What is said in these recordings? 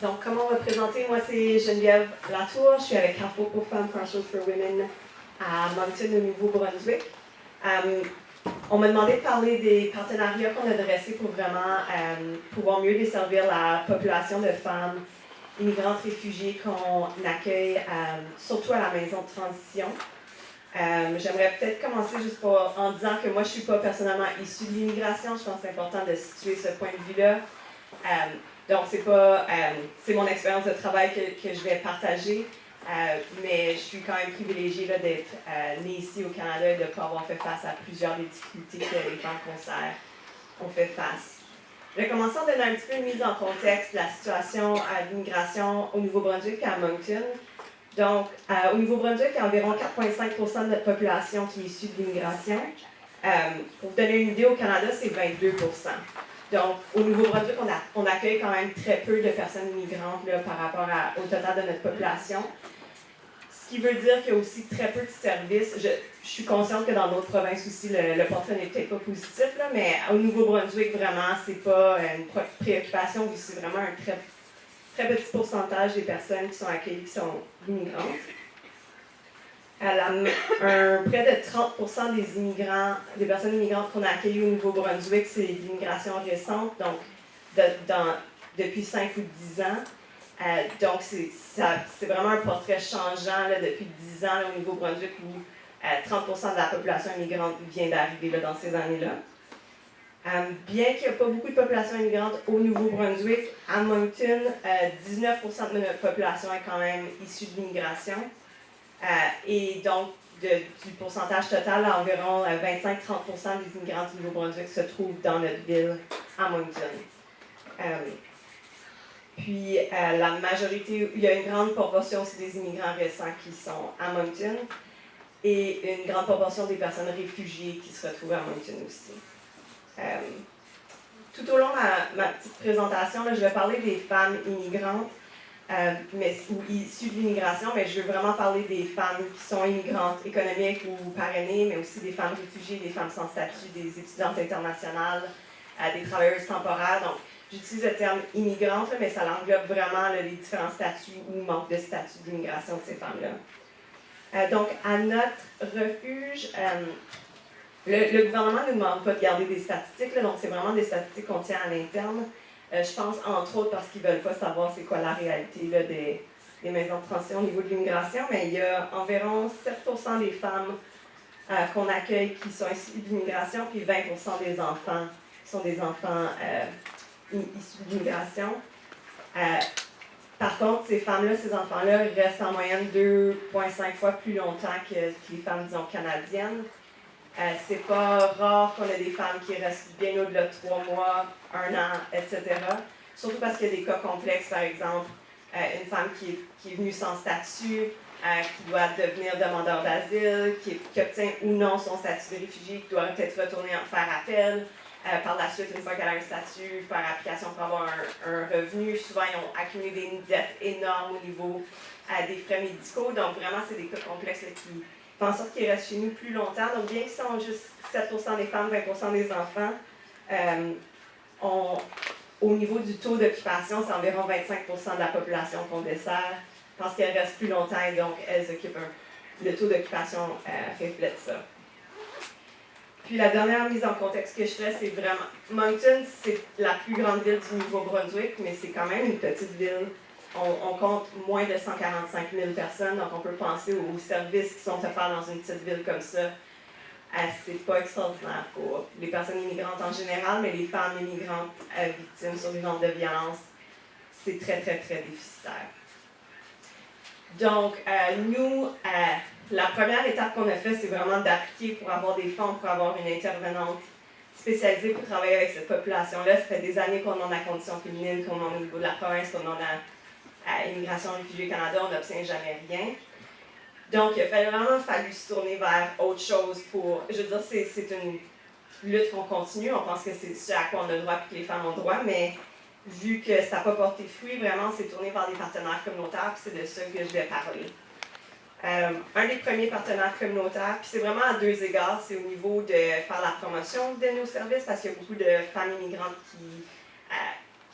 Donc, comment on va présenter? Moi, c'est Geneviève Latour. Je suis avec Carrefour pour Femmes, Crossroads for Women à Moncton, au Nouveau-Brunswick. On m'a demandé de parler des partenariats qu'on a dressés pour vraiment pouvoir mieux desservir la population de femmes immigrantes réfugiées qu'on accueille, surtout à la maison de transition. J'aimerais peut-être commencer juste en disant que moi, je ne suis pas personnellement issue de l'immigration. Je pense que c'est important de situer ce point de vue-là. Donc, c'est mon expérience de travail que je vais partager, mais je suis quand même privilégiée là, d'être née ici au Canada et de pouvoir avoir fait face à plusieurs des difficultés que les femmes qu'on sert ont fait face. Je vais commencer en donnant un petit peu une mise en contexte de la situation de l'immigration au Nouveau-Brunswick et à Moncton. Donc, au Nouveau-Brunswick, il y a environ 4,5% de notre population qui est issue de l'immigration. Pour vous donner une idée, au Canada, c'est 22%. Donc, au Nouveau-Brunswick, on accueille quand même très peu de personnes immigrantes là, par rapport au total de notre population. Ce qui veut dire qu'il y a aussi très peu de services. Je suis consciente que dans d'autres provinces aussi, le portrait n'est peut-être pas positif, là, mais au Nouveau-Brunswick, vraiment, c'est pas une préoccupation, vu que c'est vraiment un très, très petit pourcentage des personnes qui sont accueillies qui sont immigrantes. Près de 30% des personnes immigrantes qu'on a accueillies au Nouveau-Brunswick, c'est de l'immigration récente, donc depuis 5 ou 10 ans. Donc, c'est vraiment un portrait changeant là, depuis 10 ans là, au Nouveau-Brunswick où 30% de la population immigrante vient d'arriver là, dans ces années-là. Bien qu'il n'y ait pas beaucoup de population immigrante au Nouveau-Brunswick, à Moncton, 19% de notre population est quand même issue de l'immigration. Et donc, du pourcentage total, environ 25-30% des immigrants du Nouveau-Brunswick se trouvent dans notre ville, à Moncton. Puis, la majorité, il y a une grande proportion aussi des immigrants récents qui sont à Moncton et une grande proportion des personnes réfugiées qui se retrouvent à Moncton aussi. Tout au long de ma petite présentation, là, je vais parler des femmes immigrantes ou issues de l'immigration, mais je veux vraiment parler des femmes qui sont immigrantes économiques ou parrainées, mais aussi des femmes réfugiées, des femmes sans statut, des étudiantes internationales, des travailleuses temporaires. Donc, j'utilise le terme immigrantes, mais ça englobe vraiment là, les différents statuts ou manque de statut d'immigration de ces femmes-là. Donc, à notre refuge, le gouvernement ne nous demande pas de garder des statistiques, là, donc c'est vraiment des statistiques qu'on tient à l'interne. Je pense entre autres parce qu'ils ne veulent pas savoir c'est quoi la réalité là, des maisons de transition au niveau de l'immigration, mais il y a environ 7% des femmes qu'on accueille qui sont issues de l'immigration, puis 20% des enfants qui sont des enfants issus de l'immigration. Par contre, ces femmes-là, ces enfants-là restent en moyenne 2,5 fois plus longtemps que les femmes, disons, canadiennes. C'est pas rare qu'on ait des femmes qui restent bien au-delà de 3 mois, 1 an, etc. Surtout parce qu'il y a des cas complexes, par exemple, une femme qui est venue sans statut, qui doit devenir demandeur d'asile, qui obtient ou non son statut de réfugié, qui doit peut-être retourner en faire appel. Par la suite, une fois qu'elle a un statut, faire application pour avoir un revenu. Souvent, ils ont accumulé des dettes énormes au niveau des frais médicaux. Donc, vraiment, c'est des cas complexes là, qui font en sorte qu'ils restent chez nous plus longtemps. Donc, bien qu'ils sont juste 7% des femmes, 20% des enfants, au niveau du taux d'occupation, c'est environ 25% de la population qu'on dessert parce qu'elles restent plus longtemps et donc elles occupent le taux d'occupation reflète ça. Puis la dernière mise en contexte que je fais, c'est vraiment... Moncton, c'est la plus grande ville du Nouveau-Brunswick, mais c'est quand même une petite ville. On compte moins de 145 000 personnes, donc on peut penser aux services qui sont offerts dans une petite ville comme ça. C'est pas extraordinaire pour les personnes immigrantes en général, mais les femmes immigrantes victimes survivantes de violence, c'est très, très, très déficitaire. Donc, nous, la première étape qu'on a faite, c'est vraiment d'appliquer pour avoir des fonds, pour avoir une intervenante spécialisée pour travailler avec cette population-là. Ça fait des années qu'on en a conditions féminines, qu'on en a au niveau de la province, qu'on en a à Immigration Réfugiés Canada, on n'obtient jamais rien. Donc, il a vraiment fallu se tourner vers autre chose pour... Je veux dire, c'est une lutte qu'on continue, on pense que c'est ce à quoi on a droit et que les femmes ont droit, mais vu que ça n'a pas porté fruit, vraiment, on s'est tourné vers des partenaires communautaires, puis c'est de ça que je vais parler. Un des premiers partenaires communautaires, puis c'est vraiment à 2 égards, c'est au niveau de faire la promotion de nos services, parce qu'il y a beaucoup de femmes immigrantes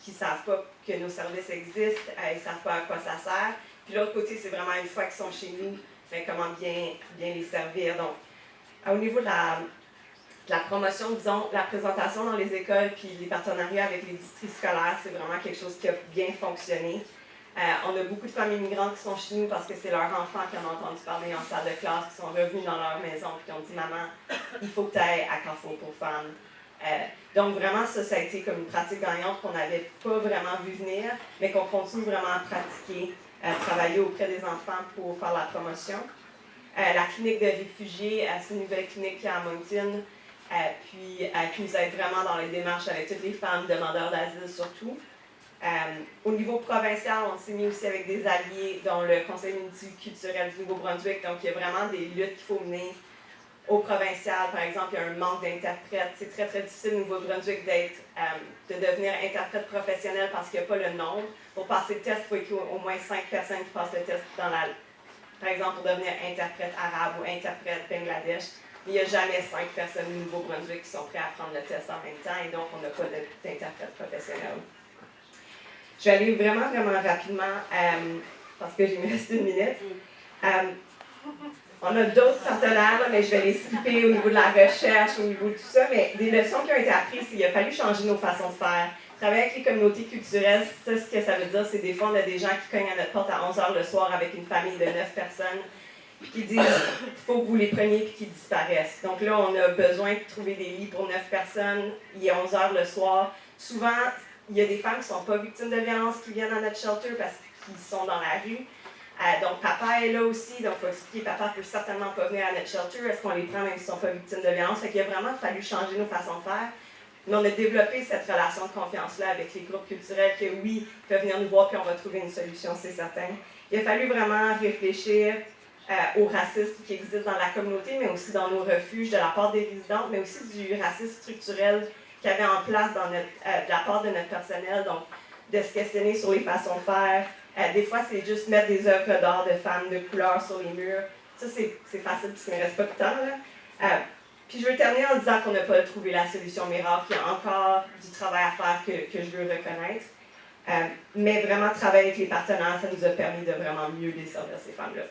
qui ne savent pas que nos services existent, ils ne savent pas à quoi ça sert. Puis l'autre côté, c'est vraiment une fois qu'ils sont chez nous, bien, comment bien les servir. Donc, au niveau de la promotion, disons, la présentation dans les écoles puis les partenariats avec les districts scolaires, c'est vraiment quelque chose qui a bien fonctionné. On a beaucoup de familles migrantes qui sont chez nous parce que c'est leurs enfants qui en ont entendu parler en salle de classe, qui sont revenus dans leur maison et qui ont dit « Maman, il faut que tu ailles à Carrefour pour femmes ». Donc vraiment, ça a été comme une pratique gagnante qu'on n'avait pas vraiment vu venir, mais qu'on continue vraiment à pratiquer, travailler auprès des enfants pour faire la promotion. La clinique de réfugiés, c'est une nouvelle clinique qui est à Moncton, puis qui nous aide vraiment dans les démarches avec toutes les femmes demandeurs d'asile surtout. Au niveau provincial, on s'est mis aussi avec des alliés, dont le Conseil multiculturel du Nouveau-Brunswick. Donc, il y a vraiment des luttes qu'il faut mener au provincial. Par exemple, il y a un manque d'interprètes. C'est très, très difficile au Nouveau-Brunswick de devenir interprète professionnel parce qu'il n'y a pas le nombre. Pour passer le test, il faut qu'il y ait au moins 5 personnes qui passent le test par exemple, pour devenir interprète arabe ou interprète Bangladesh. Il n'y a jamais 5 personnes au Nouveau-Brunswick qui sont prêtes à prendre le test en même temps et donc on n'a pas d'interprète professionnel. Je vais aller vraiment, vraiment rapidement parce que j'ai me reste 1 minute. On a d'autres partenaires, là, mais je vais les skipper au niveau de la recherche, au niveau de tout ça. Mais des leçons qui ont été apprises, c'est qu'il a fallu changer nos façons de faire. Travailler avec les communautés culturelles, ça, ce que ça veut dire, c'est des fois, on a des gens qui cognent à notre porte à 11 h le soir avec une famille de 9 personnes, puis qui disent il faut que vous les preniez puis qu'ils disparaissent. Donc là, on a besoin de trouver des lits pour 9 personnes. Il est 11 h le soir. Souvent, il y a des femmes qui ne sont pas victimes de violence qui viennent à notre shelter parce qu'ils sont dans la rue. Donc, papa est là aussi, donc il faut expliquer, papa ne peut certainement pas venir à notre shelter, est-ce qu'on les prend même s'ils ne sont pas victimes de violence? Fait qu'il a vraiment fallu changer nos façons de faire. Mais on a développé cette relation de confiance-là avec les groupes culturels que oui, ils peuvent venir nous voir puis on va trouver une solution, c'est certain. Il a fallu vraiment réfléchir au racisme qui existe dans la communauté, mais aussi dans nos refuges de la part des résidents, mais aussi du racisme structurel qu'il y avait en place de la part de notre personnel, donc de se questionner sur les façons de faire. Des fois, c'est juste mettre des œuvres d'art de femmes de couleur sur les murs. Ça, c'est facile puisqu'il ne me reste pas de temps. Là. Puis je veux terminer en disant qu'on n'a pas trouvé la solution miracle, qu'il y a encore du travail à faire que je veux reconnaître. Mais vraiment, travailler avec les partenaires, ça nous a permis de vraiment mieux desservir ces femmes-là.